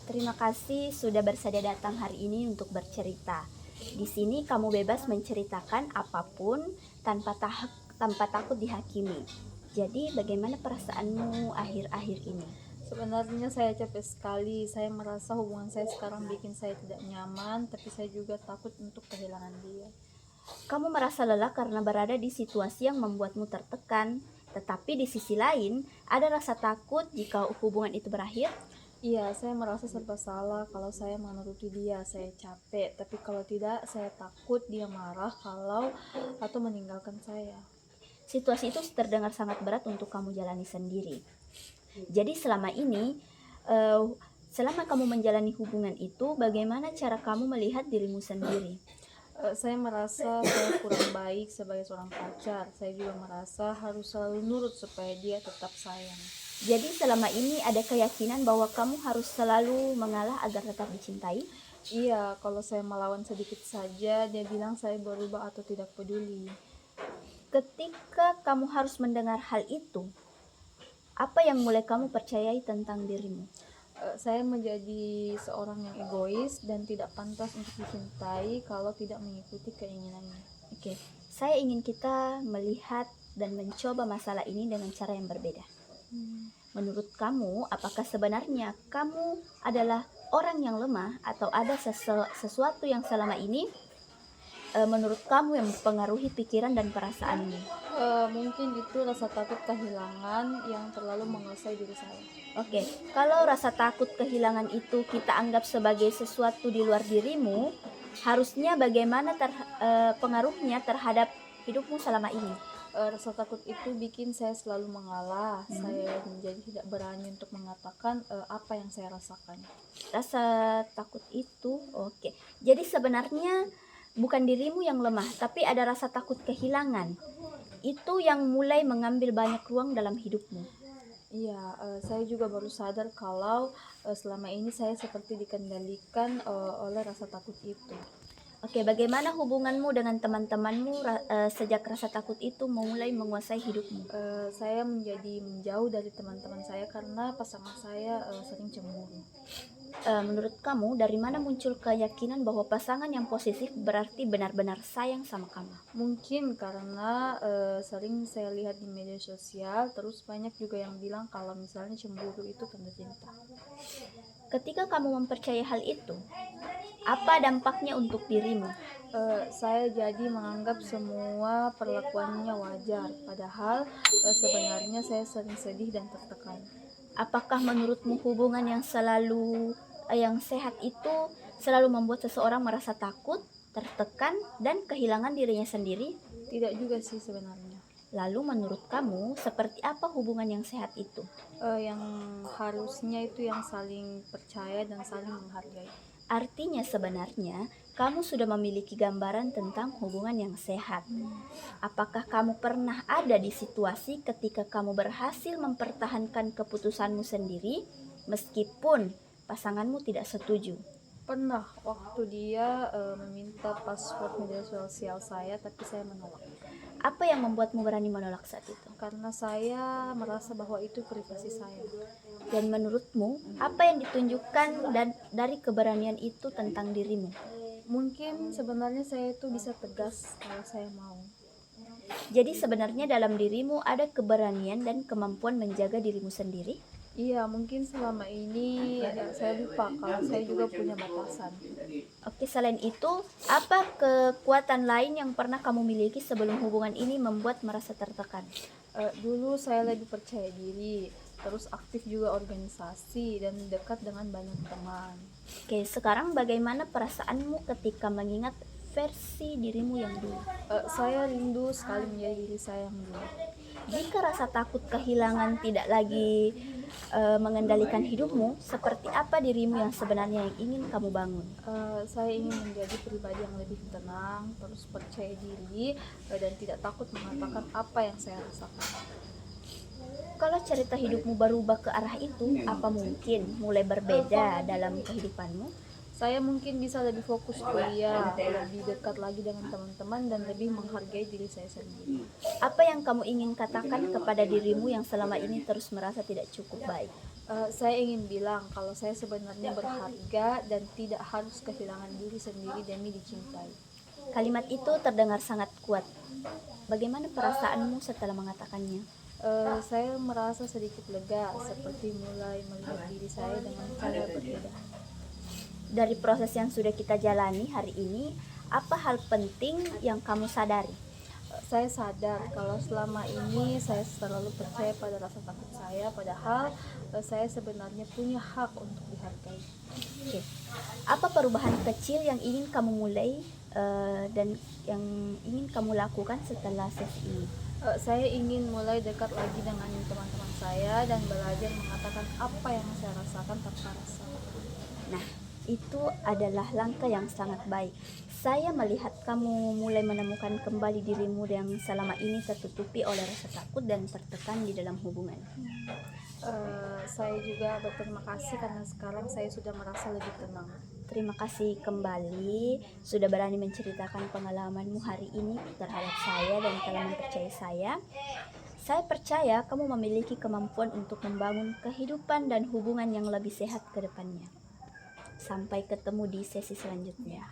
Terima kasih sudah bersedia datang hari ini untuk bercerita. Di sini kamu bebas menceritakan apapun tanpa takut dihakimi. Jadi bagaimana perasaanmu akhir-akhir ini? Sebenarnya saya capek sekali. Saya merasa hubungan saya sekarang bikin saya tidak nyaman, tapi saya juga takut untuk kehilangan dia. Kamu merasa lelah karena berada di situasi yang membuatmu tertekan. Tetapi di sisi lain, ada rasa takut jika hubungan itu berakhir. Iya, saya merasa serba salah kalau saya menuruti dia. Saya capek, tapi kalau tidak, saya takut dia marah kalau atau meninggalkan saya. Situasi itu terdengar sangat berat untuk kamu jalani sendiri. Jadi eh, selama kamu menjalani hubungan itu, bagaimana cara kamu melihat dirimu sendiri? Saya merasa saya kurang baik sebagai seorang pacar. Saya juga merasa harus selalu nurut supaya dia tetap sayang. Jadi selama ini ada keyakinan bahwa kamu harus selalu mengalah agar tetap dicintai? Iya, kalau saya melawan sedikit saja, dia bilang saya berubah atau tidak peduli. Ketika kamu harus mendengar hal itu, apa yang mulai kamu percayai tentang dirimu? Saya menjadi seorang yang egois dan tidak pantas untuk dicintai kalau tidak mengikuti keinginannya. Oke, saya ingin kita melihat dan mencoba masalah ini dengan cara yang berbeda. Menurut kamu, apakah sebenarnya kamu adalah orang yang lemah atau ada sesuatu yang selama ini menurut kamu yang mempengaruhi pikiran dan perasaanmu? Mungkin itu rasa takut kehilangan yang terlalu menguasai diri saya. Oke, kalau rasa takut kehilangan itu kita anggap sebagai sesuatu di luar dirimu, harusnya bagaimana pengaruhnya terhadap hidupmu selama ini? Rasa takut itu bikin saya selalu mengalah. Saya menjadi tidak berani untuk mengatakan apa yang saya rasakan. Rasa takut itu, oke. Jadi sebenarnya bukan dirimu yang lemah, tapi ada rasa takut kehilangan. Itu yang mulai mengambil banyak ruang dalam hidupmu. Iya, saya juga baru sadar kalau selama ini saya seperti dikendalikan oleh rasa takut itu. Oke, bagaimana hubunganmu dengan teman-temanmu sejak rasa takut itu mulai menguasai hidupmu? Saya menjadi menjauh dari teman-teman saya karena pasangan saya sering cemburu. Menurut kamu, dari mana muncul keyakinan bahwa pasangan yang posesif berarti benar-benar sayang sama kamu? Mungkin karena sering saya lihat di media sosial, terus banyak juga yang bilang kalau misalnya cemburu itu tanda cinta. Ketika kamu mempercayai hal itu, apa dampaknya untuk dirimu? Saya jadi menganggap semua perlakuannya wajar, padahal sebenarnya saya sering sedih dan tertekan. Apakah menurutmu hubungan yang sehat itu selalu membuat seseorang merasa takut, tertekan, dan kehilangan dirinya sendiri? Tidak juga sih sebenarnya. Lalu menurut kamu, seperti apa hubungan yang sehat itu? Yang harusnya itu yang saling percaya dan saling menghargai. Artinya sebenarnya kamu sudah memiliki gambaran tentang hubungan yang sehat. Apakah kamu pernah ada di situasi ketika kamu berhasil mempertahankan keputusanmu sendiri meskipun pasanganmu tidak setuju? Pernah waktu dia meminta password media sosial saya, tapi saya menolak Apa yang membuatmu berani menolak saat itu? karena saya merasa bahwa itu privasi saya. Dan menurutmu, apa yang ditunjukkan dari keberanian itu tentang dirimu? Mungkin sebenarnya saya itu bisa tegas kalau saya mau. Jadi sebenarnya dalam dirimu ada keberanian dan kemampuan menjaga dirimu sendiri? Iya, mungkin selama ini saya lupa kalau saya juga punya batasan. Oke, selain itu, apa kekuatan lain yang pernah kamu miliki sebelum hubungan ini membuat merasa tertekan? Dulu saya lebih percaya diri, terus aktif juga organisasi dan dekat dengan banyak teman. Oke, sekarang bagaimana perasaanmu ketika mengingat versi dirimu yang dulu? Saya rindu sekali menjadi diri saya yang dulu. Jika rasa takut kehilangan tidak lagi mengendalikan hidupmu, seperti apa dirimu yang sebenarnya yang ingin kamu bangun? Saya ingin menjadi pribadi yang lebih tenang, terus percaya diri, dan tidak takut mengatakan apa yang saya rasakan. Kalau cerita hidupmu berubah ke arah itu, apa mungkin mulai berbeda dalam kehidupanmu? Saya mungkin bisa lebih fokus kuliah, lebih dekat lagi dengan teman-teman, dan lebih menghargai diri saya sendiri. Apa yang kamu ingin katakan kepada dirimu yang selama ini terus merasa tidak cukup baik? Saya ingin bilang kalau saya sebenarnya berharga dan tidak harus kehilangan diri sendiri demi dicintai. Kalimat itu terdengar sangat kuat. Bagaimana perasaanmu setelah mengatakannya? Saya merasa sedikit lega, seperti mulai melihat diri saya dengan cara berbeda. Dari proses yang sudah kita jalani hari ini, apa hal penting yang kamu sadari? Saya sadar kalau selama ini saya selalu percaya pada rasa takut saya, padahal saya sebenarnya punya hak untuk dihargai. Oke. Apa perubahan kecil yang ingin kamu mulai dan yang ingin kamu lakukan setelah sesi ini? Saya ingin mulai dekat lagi dengan teman-teman saya dan belajar mengatakan apa yang saya rasakan tanpa rasa. Nah, itu adalah langkah yang sangat baik. Saya melihat kamu mulai menemukan kembali dirimu yang selama ini tertutupi oleh rasa takut dan tertekan di dalam hubungan. Saya juga berterima kasih karena sekarang saya sudah merasa lebih tenang. Terima kasih kembali sudah berani menceritakan pengalamanmu hari ini terhadap saya dan telah mempercayai saya. Saya percaya kamu memiliki kemampuan untuk membangun kehidupan dan hubungan yang lebih sehat ke depannya. Sampai ketemu di sesi selanjutnya.